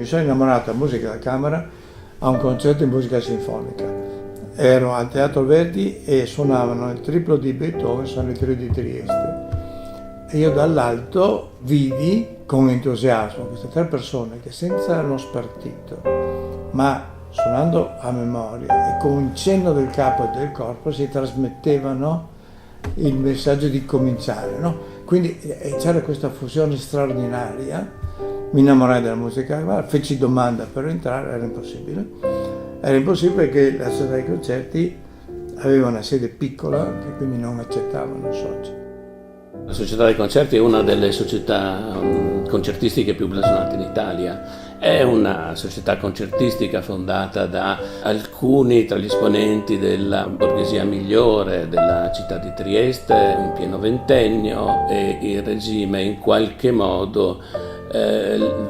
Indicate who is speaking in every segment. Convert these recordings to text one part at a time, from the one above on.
Speaker 1: Mi sono innamorato della musica da camera a un concerto di musica sinfonica. Ero al Teatro Verdi e suonavano il triplo di Beethoven, sono i trio di Trieste. E io dall'alto vidi con entusiasmo queste 3 persone che senza uno spartito, ma suonando a memoria e con un cenno del capo e del corpo si trasmettevano il messaggio di cominciare, no? Quindi c'era questa fusione straordinaria, mi innamorai della musica, feci domanda per entrare, era impossibile perché la società dei concerti aveva una sede piccola che quindi non accettavano soci.
Speaker 2: La Società dei Concerti è una delle società concertistiche più blasonate in Italia. È una società concertistica fondata da alcuni tra gli esponenti della borghesia migliore della città di Trieste, un pieno ventennio, e il regime in qualche modo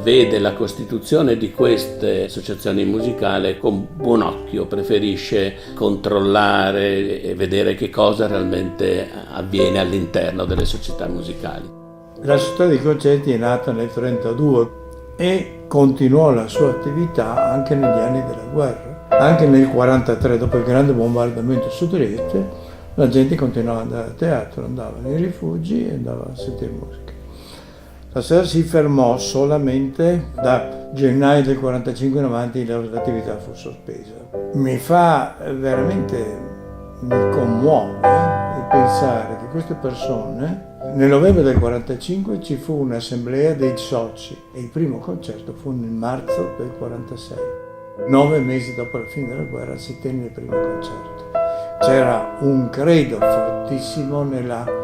Speaker 2: vede la costituzione di queste associazioni musicali con buon occhio, preferisce controllare e vedere che cosa realmente avviene all'interno delle società musicali.
Speaker 1: La società dei concerti è nata nel 1932 e continuò la sua attività anche negli anni della guerra. Anche nel 1943, dopo il grande bombardamento su Trieste, la gente continuava ad andare a teatro, andava nei rifugi e andava a sentire musica. La società si fermò solamente da gennaio del 1945 in avanti, l'attività fu sospesa. Mi commuove il pensare che queste persone, nel novembre del 1945 ci fu un'assemblea dei soci e il primo concerto fu nel marzo del 1946. 9 mesi dopo la fine della guerra si tenne il primo concerto. C'era un credo fortissimo nella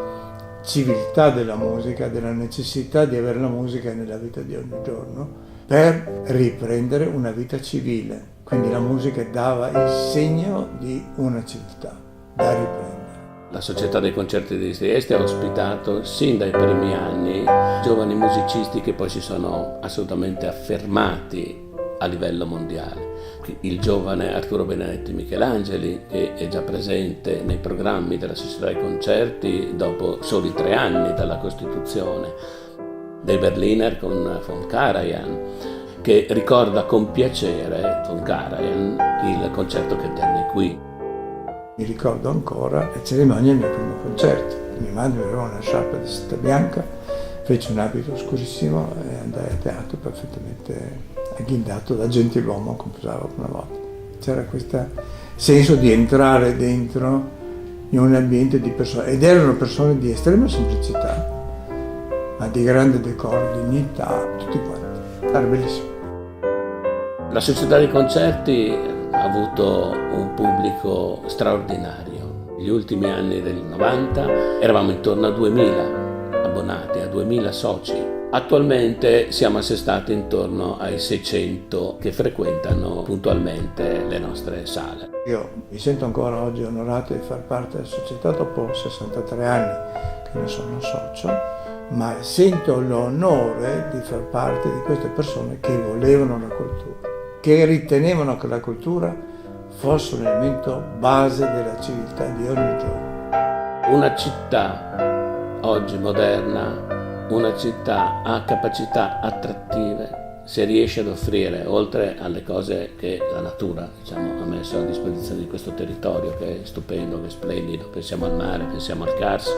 Speaker 1: civiltà della musica, della necessità di avere la musica nella vita di ogni giorno per riprendere una vita civile. Quindi la musica dava il segno di una civiltà da riprendere.
Speaker 2: La Società dei Concerti di Trieste ha ospitato sin dai primi anni giovani musicisti che poi si sono assolutamente affermati a livello mondiale. Il giovane Arturo Benedetti Michelangeli, che è già presente nei programmi della Società dei Concerti dopo soli 3 anni dalla Costituzione, dei Berliner con von Karajan, che ricorda con piacere von Karajan il concerto che tenne qui.
Speaker 1: Mi ricordo ancora la cerimonia del mio primo concerto. Mia madre aveva una sciarpa di seta bianca, fece un abito scurissimo e andai a teatro perfettamente agghindato da gentiluomo come usavo una volta. C'era questo senso di entrare dentro in un ambiente di persone, ed erano persone di estrema semplicità, ma di grande decoro, dignità, tutti quanti. Era bellissimo.
Speaker 2: La Società dei Concerti ha avuto un pubblico straordinario. Negli ultimi anni del 90 eravamo intorno a 2000 abbonati, a 2000 soci. Attualmente siamo assestati intorno ai 600 che frequentano puntualmente le nostre sale.
Speaker 1: Io mi sento ancora oggi onorato di far parte della società dopo 63 anni che ne sono socio, ma sento l'onore di far parte di queste persone che volevano la cultura, che ritenevano che la cultura fosse un elemento base della civiltà di ogni giorno.
Speaker 2: Una città oggi moderna, una città ha capacità attrattive se riesce ad offrire, oltre alle cose che la natura ha messo a disposizione di questo territorio, che è stupendo, che è splendido, pensiamo al mare, pensiamo al Carso,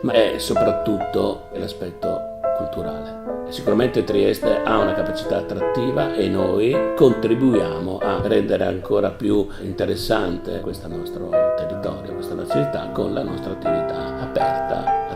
Speaker 2: ma è soprattutto l'aspetto culturale. Sicuramente Trieste ha una capacità attrattiva e noi contribuiamo a rendere ancora più interessante questo nostro territorio, questa nostra città, con la nostra attività aperta a